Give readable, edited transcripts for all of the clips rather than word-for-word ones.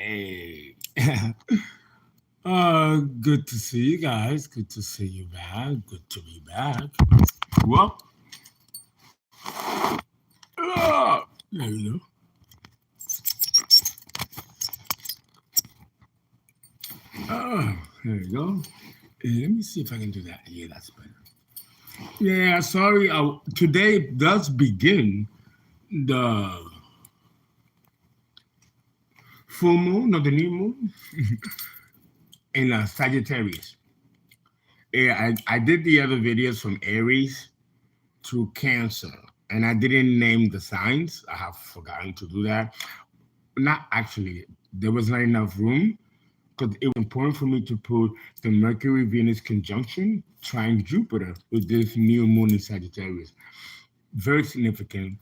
Hey. Good to see you guys. Good to see you back. Good to be back. Well, there you go. There you go. Let me see if I can do that. Yeah, that's better. Yeah, sorry. Today does begin the full moon, not the new moon, in Sagittarius. Yeah, I did the other videos from Aries to Cancer, and I didn't name the signs. I have forgotten to do that. Not actually, there was not enough room because it was important for me to put the Mercury Venus conjunction trine Jupiter with this new moon in Sagittarius. Very significant.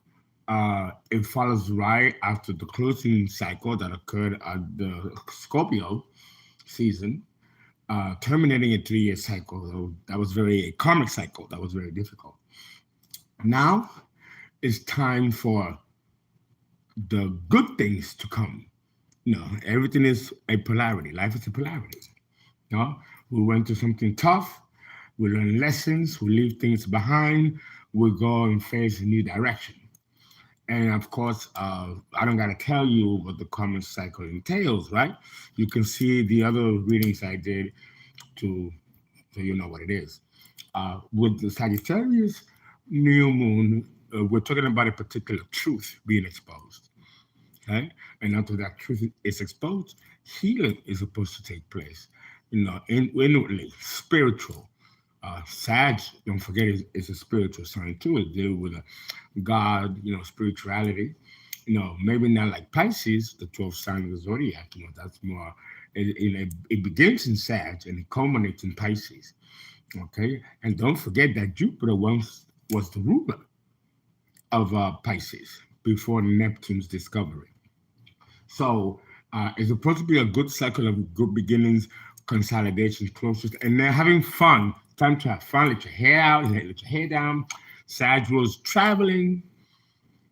It follows right after the closing cycle that occurred at the Scorpio season, terminating a 3 year cycle. So that was very a karmic cycle. That was very difficult. Now it's time for the good things to come. Everything is a polarity. Life is a polarity. We went through something tough. We learn lessons. We leave things behind. We go and face a new direction. And of course, I don't gotta tell you what the karmic cycle entails, right? You can see the other readings I did to so you know what it is. With the Sagittarius new moon, we're talking about a particular truth being exposed. Okay, and after that truth is exposed, healing is supposed to take place. Inwardly, spiritual. Sag, don't forget, is a spiritual sign too. It deals with God, spirituality. Maybe not like Pisces, the 12th sign of the zodiac. That's more. It begins in Sag and it culminates in Pisces. Okay, and don't forget that Jupiter once was the ruler of Pisces before Neptune's discovery. So it's supposed to be a good cycle of good beginnings, consolidation, closures, and then having fun. Time to have fun. Let your hair out. Let your hair down. Sag was traveling,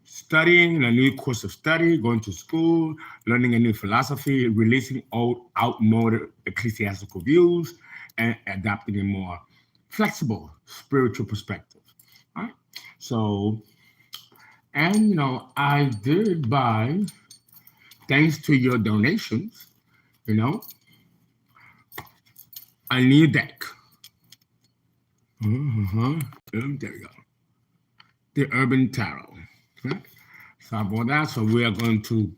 studying in a new course of study, going to school, learning a new philosophy, releasing old, outmoded ecclesiastical views, and adopting a more flexible spiritual perspective. All right. So, and I did buy, thanks to your donations, you know, a new deck. There we go. The Urban Tarot. Okay. So about that, so we are going to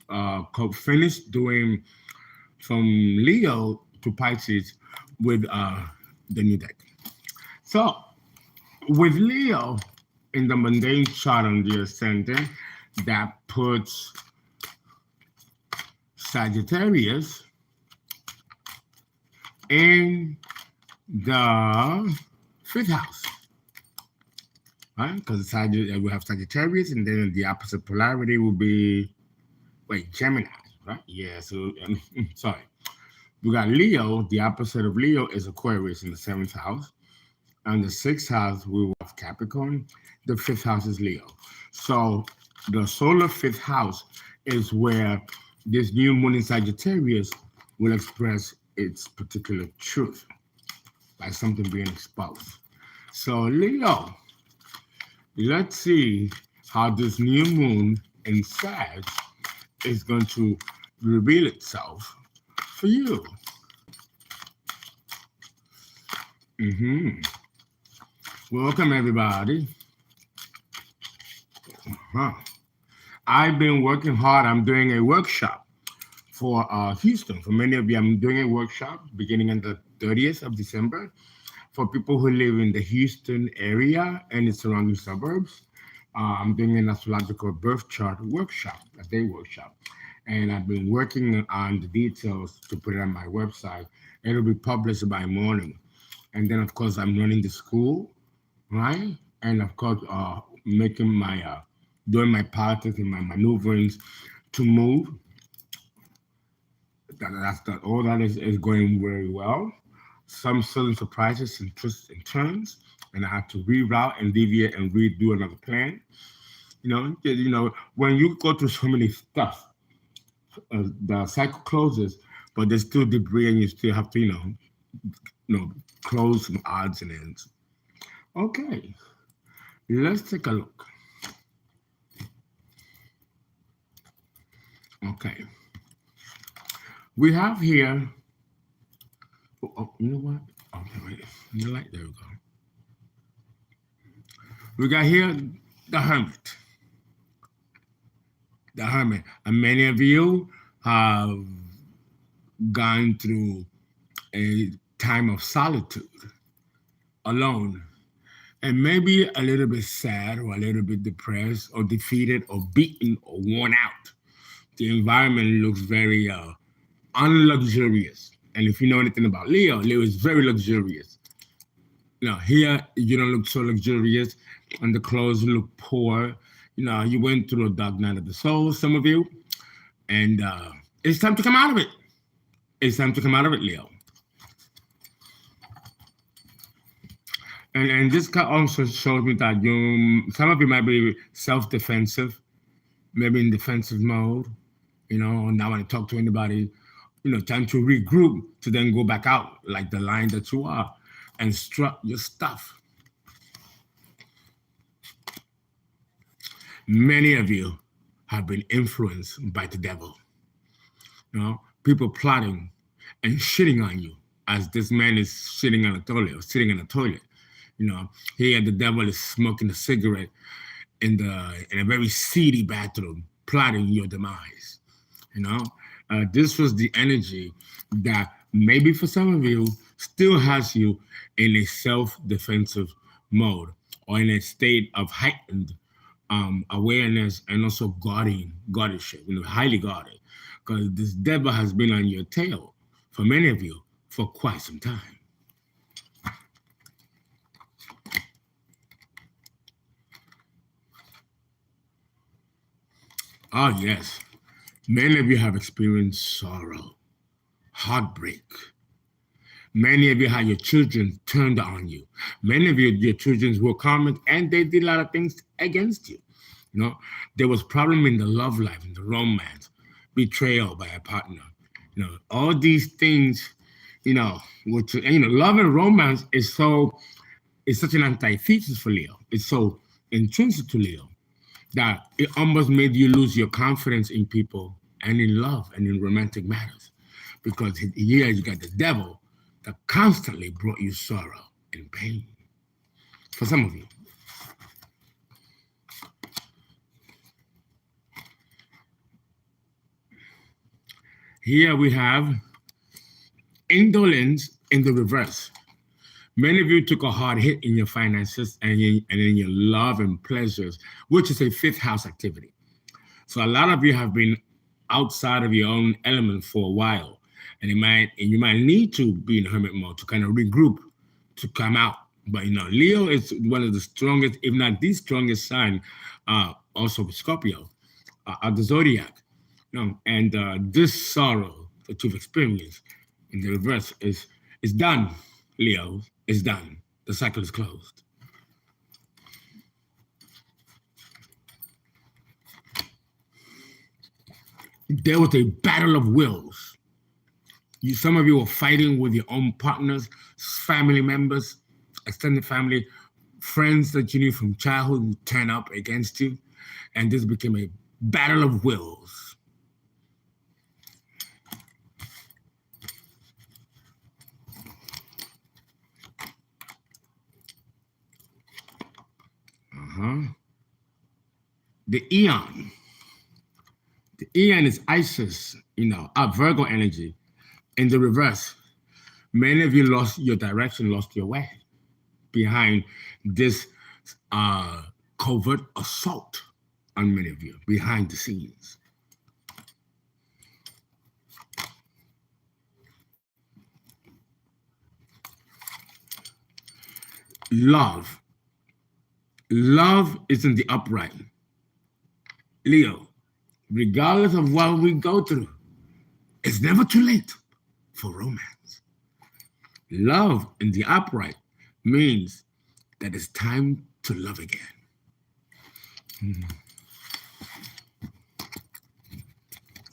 finish doing from Leo to Pisces with the new deck. So with Leo in the mundane chart on the ascendant, that puts Sagittarius in the 5th house, right? Because we have Sagittarius, and then the opposite polarity will be, Gemini, right? Yeah, so, sorry. We got Leo, the opposite of Leo is Aquarius in the 7th house. And the 6th house, we will have Capricorn. The 5th house is Leo. So the solar 5th house is where this new moon in Sagittarius will express its particular truth, like something being exposed. So Leo, let's see how this new moon in Sag is going to reveal itself for you. Welcome, everybody. I've been working hard. I'm doing a workshop for Houston. For many of you, I'm doing a workshop beginning on the 30th of December for people who live in the Houston area and its surrounding suburbs. I'm doing an astrological birth chart workshop, a day workshop. And I've been working on the details to put it on my website. It'll be published by morning. And then, of course, I'm running the school, right? And, of course, making my, doing my politics and my maneuverings to move. All that is going very well. Some sudden surprises and twists and turns, and I had to reroute and deviate and redo another plan. When you go through so many stuff, the cycle closes, but there's still debris, and you still have to, close some odds and ends. Okay, let's take a look. Okay, we have here. You know what? Okay, wait. The light. There we go. We got here the Hermit. The Hermit, and many of you have gone through a time of solitude, alone, and maybe a little bit sad or a little bit depressed or defeated or beaten or worn out. The environment looks very unluxurious. And if you know anything about Leo, Leo is very luxurious. Here you don't look so luxurious, and the clothes look poor. You went through a dark night of the soul, some of you, and it's time to come out of it. It's time to come out of it, Leo. And this card also shows me that some of you might be self-defensive, maybe in defensive mode, not want to talk to anybody, time to regroup to then go back out like the lion that you are and strut your stuff. Many of you have been influenced by the devil. People plotting and shitting on you as this man is sitting on a toilet or sitting in a toilet. Here the devil is smoking a cigarette in a very seedy bathroom, plotting your demise. This was the energy that maybe for some of you still has you in a self-defensive mode or in a state of heightened awareness and also guardianship, highly guarded, because this devil has been on your tail for many of you for quite some time. Oh, yes. Many of you have experienced sorrow, heartbreak. Many of you had your children turned on you. Many of you, your children were comment, and they did a lot of things against you. There was problem in the love life, in the romance, betrayal by a partner. All these things, which, love and romance is such an antithesis for Leo. It's so intrinsic to Leo that it almost made you lose your confidence in people and in love and in romantic matters. Because here you got the devil that constantly brought you sorrow and pain. For some of you. Here we have indolence in the reverse. Many of you took a hard hit in your finances and in your love and pleasures, which is a fifth house activity. So a lot of you have been outside of your own element for a while, and you might need to be in hermit mode to kind of regroup, to come out. But Leo is one of the strongest, if not the strongest sign, also with Scorpio, of the zodiac. And this sorrow that you've experienced in the reverse is done, Leo. It's done. The cycle is closed. There was a battle of wills. Some of you were fighting with your own partners, family members, extended family, friends that you knew from childhood who turn up against you. And this became a battle of wills. The Eon. The Eon is Isis, a Virgo energy. In the reverse, many of you lost your direction, lost your way behind this covert assault on many of you, behind the scenes. Love. Love is in the upright. Leo, regardless of what we go through, it's never too late for romance. Love in the upright means that it's time to love again.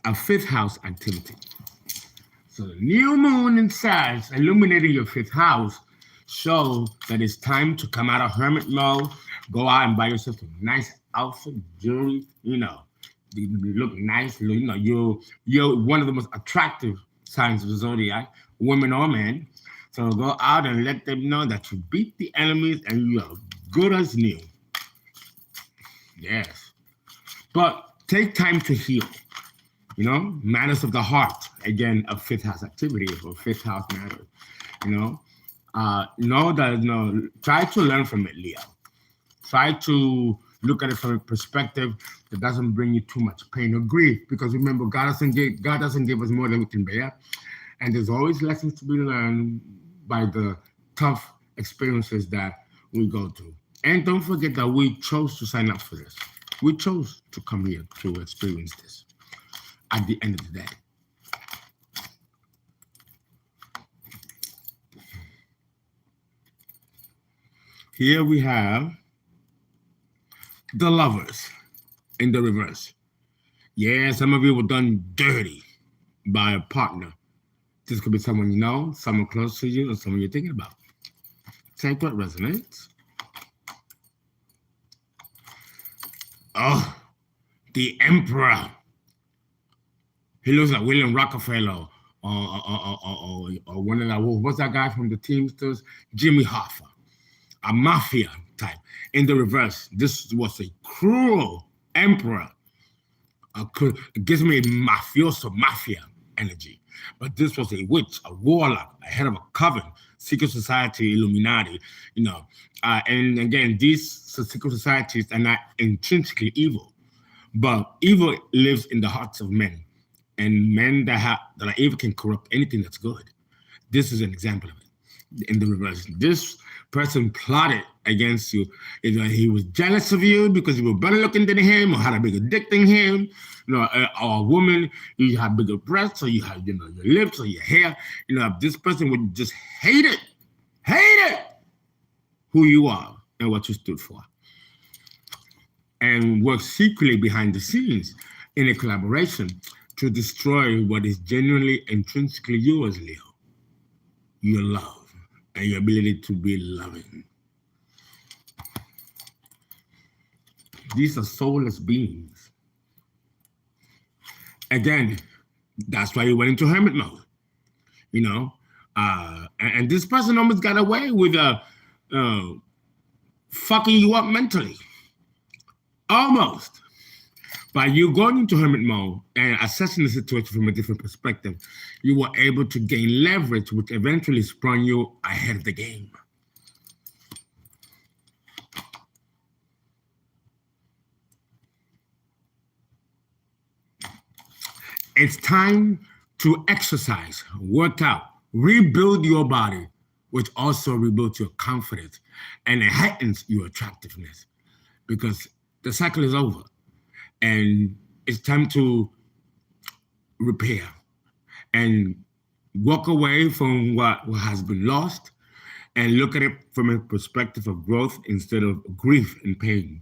a fifth house activity. So the new moon in Sag illuminating your fifth house shows that it's time to come out of hermit mode, go out and buy yourself a nice outfit, jewelry, you look nice, you're one of the most attractive signs of the zodiac, women or men. So go out and let them know that you beat the enemies and you are good as new. Yes. But take time to heal. Matters of the heart, again, a fifth house activity or fifth house matter. Try to learn from it, Leo. Try to look at it from a perspective that doesn't bring you too much pain or grief, because remember, God doesn't give us more than we can bear, and there's always lessons to be learned by the tough experiences that we go through. And don't forget that we chose to sign up for this. We chose to come here to experience this at the end of the day. Here we have the Lovers in the reverse. Yeah, some of you were done dirty by a partner. This could be someone you know, someone close to you, or someone you're thinking about. Take what resonates. Oh, the Emperor. He looks like William Rockefeller or one of that. What's that guy from the Teamsters? Jimmy Hoffa. A mafia type. In the reverse, this was a cruel emperor. It gives me a mafia energy. But this was a witch, a warlock, a head of a coven, secret society, Illuminati, and again, these secret societies are not intrinsically evil, but evil lives in the hearts of men, and men that are evil can corrupt anything that's good. This is an example of it. In the reverse, this person plotted against you. Either he was jealous of you because you were better looking than him, or had a bigger dick than him, or a woman, you have bigger breasts, or you have, your lips or your hair. This person would just hate it who you are and what you stood for, and work secretly behind the scenes in a collaboration to destroy what is genuinely intrinsically yours, Leo. Your love and your ability to be loving. These are soulless beings. Again, that's why you went into hermit mode. And this person almost got away with fucking you up mentally. Almost. By you going into hermit mode and assessing the situation from a different perspective, you were able to gain leverage, which eventually sprung you ahead of the game. It's time to exercise, work out, rebuild your body, which also rebuilds your confidence and it heightens your attractiveness, because the cycle is over. And it's time to repair and walk away from what has been lost and look at it from a perspective of growth instead of grief and pain.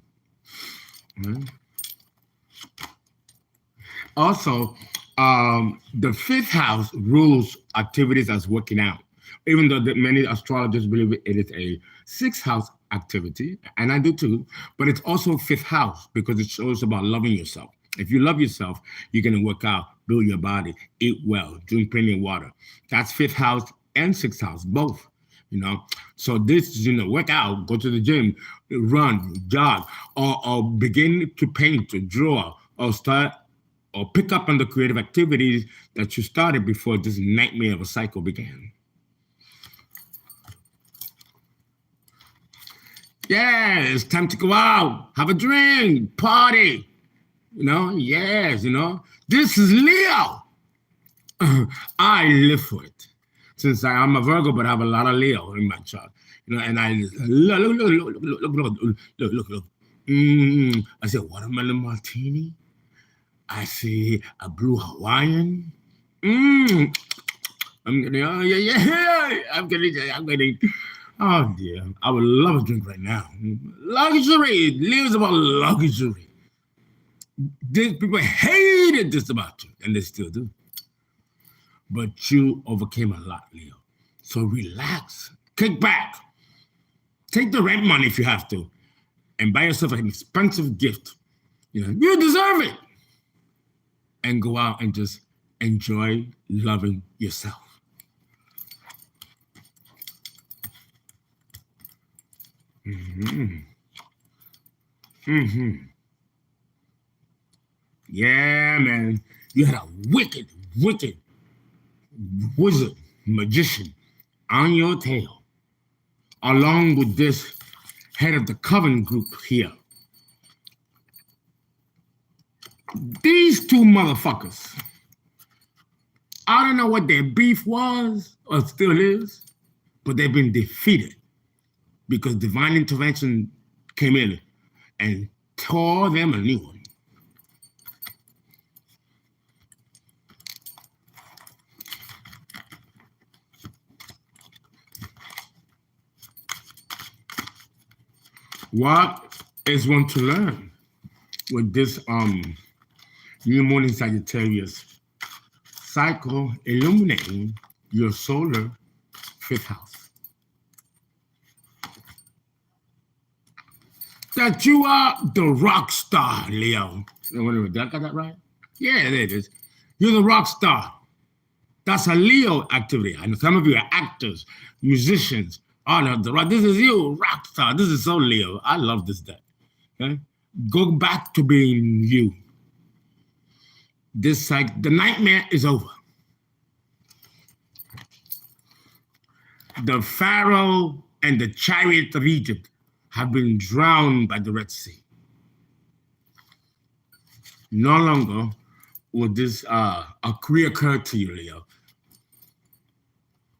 Also, the fifth house rules activities as working out, even though many astrologers believe it is a sixth house activity, and I do too, but it's also fifth house because it shows about loving yourself. If you love yourself, you're going to work out, build your body, eat well, drink plenty of water. That's fifth house and sixth house, both, So this, work out, go to the gym, run, jog, or begin to paint, to draw, or start, or pick up on the creative activities that you started before this nightmare of a cycle began. Yeah, it's time to go out, have a drink, party. Yes, this is Leo. I live for it. Since I'm a Virgo, but I have a lot of Leo in my chart. And I look. I see a watermelon martini. I see a blue Hawaiian. I'm getting, I'm getting. Oh dear, I would love a drink right now. Luxury, Leo's about luxury. These people hated this about you, and they still do. But you overcame a lot, Leo. So relax, kick back, take the rent money if you have to, and buy yourself an expensive gift. You deserve it. And go out and just enjoy loving yourself. Yeah, man. You had a wicked, wicked wizard, magician on your tail, along with this head of the coven group here. These two motherfuckers, I don't know what their beef was or still is, but they've been defeated because divine intervention came in and tore them a new one. What is one to learn with this new moon in Sagittarius cycle illuminating your solar 5th house? That you are the rock star, Leo. Did I got that right? Yeah, there it is. You're the rock star. That's a Leo activity. I know some of you are actors, musicians. Oh, no, this is you, rock star. This is so Leo. I love this deck. Okay? Go back to being you. The nightmare is over. The Pharaoh and the chariot of Egypt have been drowned by the Red Sea. No longer will this reoccur to you, Leo.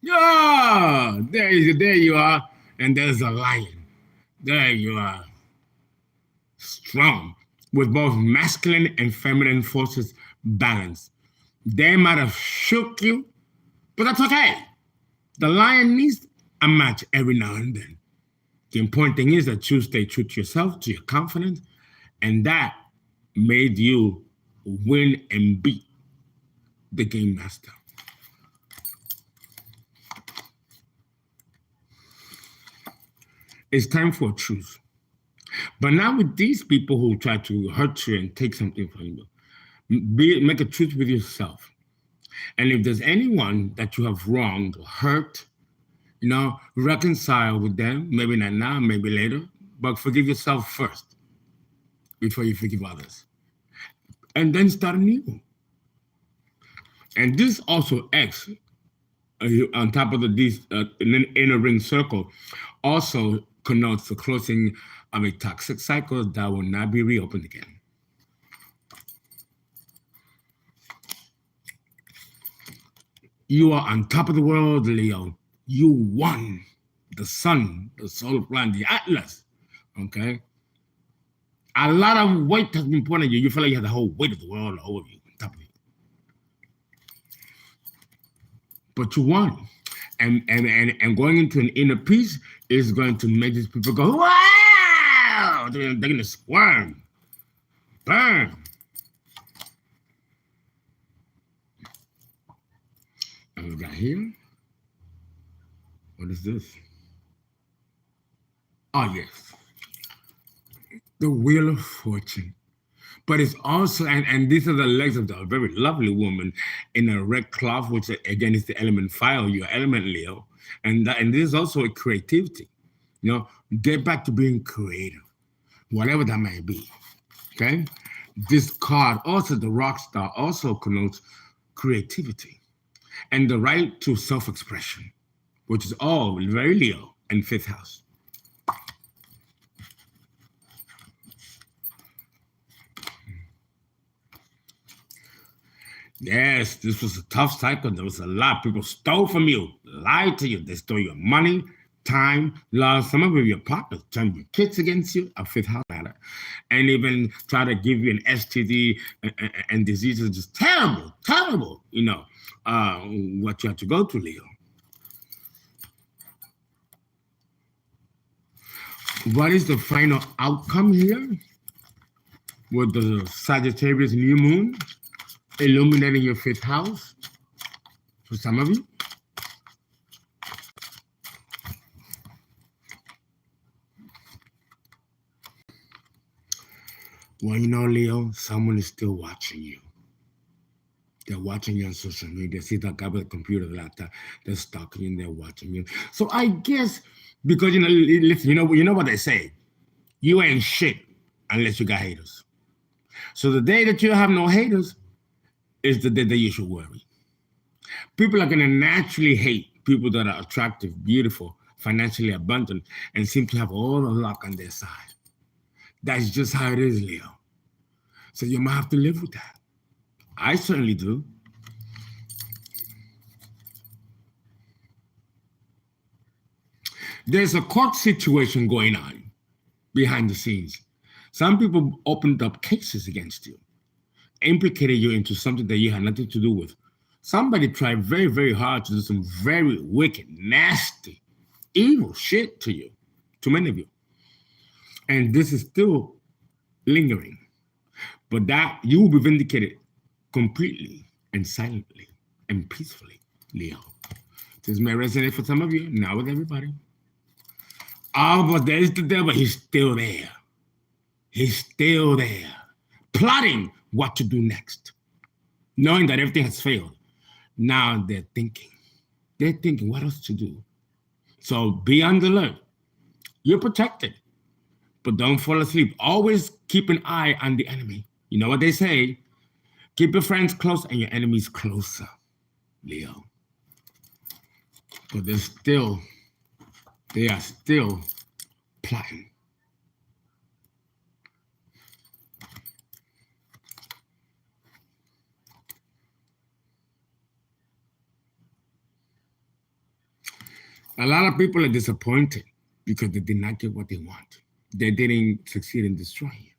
Yeah, there you are, and there's a lion. There you are, strong, with both masculine and feminine forces balanced. They might have shook you, but that's okay. The lion needs a match every now and then. The important thing is that you stay true to yourself, to your confidence, and that made you win and beat the game master. It's time for a truce. But not with these people who try to hurt you and take something from you. Make a truce with yourself. And if there's anyone that you have wronged or hurt, reconcile with them. Maybe not now, maybe later, but forgive yourself first before you forgive others. And then start anew. And this also X, on top of the inner ring circle, also connotes the closing of a toxic cycle that will not be reopened again. You are on top of the world, Leo. You won the sun, the solar plan, the atlas, okay? A lot of weight has been put on you. You feel like you have the whole weight of the world over you, on top of you. But you won. And going into an inner peace is going to make these people go, wow! They're going to squirm, burn. And we got here. What is this? Oh, yes. The Wheel of Fortune. But it's also, and these are the legs of a very lovely woman in a red cloth, which again is the element fire, your element Leo. And this is also a creativity. Get back to being creative, whatever that may be. Okay? This card, also the rock star, also connotes creativity and the right to self-expression, which is all very Leo and 5th house. Yes, this was a tough cycle. There was a lot. People stole from you, lied to you. They stole your money, time, love. Some of your partners turned your kids against you, a 5th house matter, and even try to give you an STD and diseases. Just terrible, terrible, what you have to go through, Leo. What is the final outcome here? with the Sagittarius new moon illuminating your 5th house for some of you. Well, you know, Leo, someone is still watching you. They're watching you on social media. See that guy with the computer, the laptop. They're stalking you and they're watching you. So I guess because listen, you know what they say. You ain't shit unless you got haters. So the day that you have no haters is the day that you should worry. People are gonna naturally hate people that are attractive, beautiful, financially abundant, and seem to have all the luck on their side. That's just how it is, Leo. So you might have to live with that. I certainly do. There's a court situation going on behind the scenes. Some people opened up cases against you, implicated you into something that you had nothing to do with. Somebody tried very, very hard to do some very wicked, nasty, evil shit to you, to many of you. And this is still lingering. But that you will be vindicated completely and silently and peacefully, Leo. This may resonate for some of you, not with everybody. Oh, but there's the devil. He's still there. He's still there, plotting what to do next, knowing that everything has failed. Now they're thinking what else to do. So be on the alert. You're protected, but don't fall asleep. Always keep an eye on the enemy. You know what they say? Keep your friends close and your enemies closer, Leo. But they are still plotting. A lot of people are disappointed because they did not get what they want. They didn't succeed in destroying you.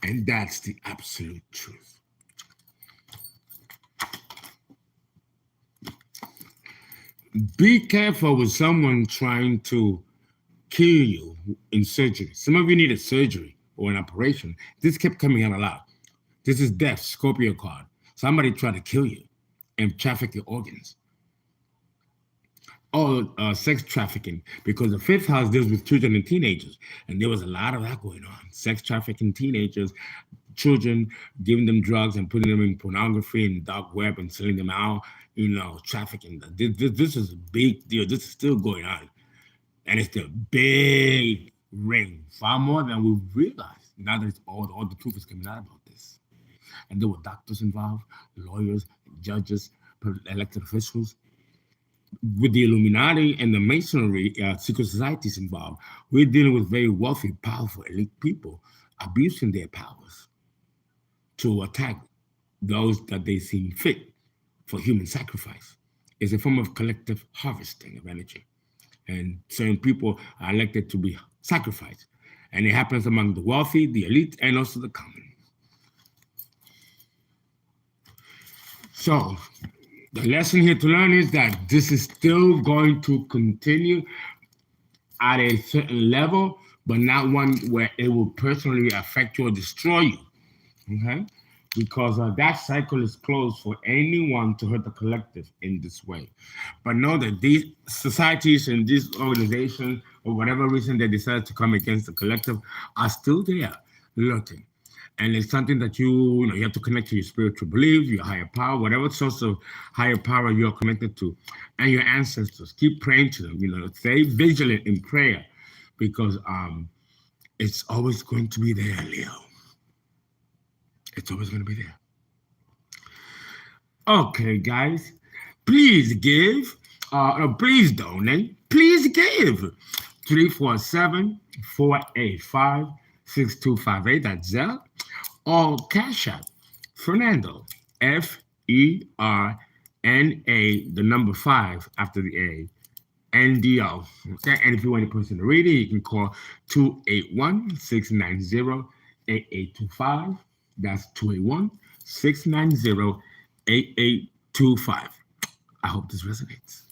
And that's the absolute truth. Be careful with someone trying to kill you in surgery. Some of you needed surgery or an operation. This kept coming out a lot. This is death, Scorpio card. Somebody tried to kill you and traffic your organs. Or sex trafficking, because the 5th house deals with children and teenagers. And there was a lot of that going on. Sex trafficking teenagers, children, giving them drugs and putting them in pornography and dark web and selling them out, trafficking. This is a big deal. This is still going on. And it's a big ring, far more than we realized. Now that all the truth is coming out about this. And there were doctors involved, lawyers, judges, elected officials. With the Illuminati and the Masonry, secret societies involved, we're dealing with very wealthy, powerful, elite people abusing their powers to attack those that they seem fit for human sacrifice. It's a form of collective harvesting of energy. And certain people are elected to be sacrificed. And it happens among the wealthy, the elite, and also the common. So, the lesson here to learn is that this is still going to continue at a certain level, but not one where it will personally affect you or destroy you, okay? Because that cycle is closed for anyone to hurt the collective in this way. But know that these societies and these organizations, for whatever reason they decide to come against the collective, are still there lurking. And it's something that you have to connect to your spiritual beliefs, your higher power, whatever source of higher power you're connected to, and your ancestors. Keep praying to them. Stay vigilant in prayer, because it's always going to be there, Leo. It's always going to be there. Okay, guys, please give. Please donate. Please give. 347-485-6258. That's ZELLE. Or Cash App, Fernando, FERNA, the number 5 after the A, NDO. Okay, and if you want a person to read it, you can call 281-690-8825. That's 281-690-8825. I hope this resonates.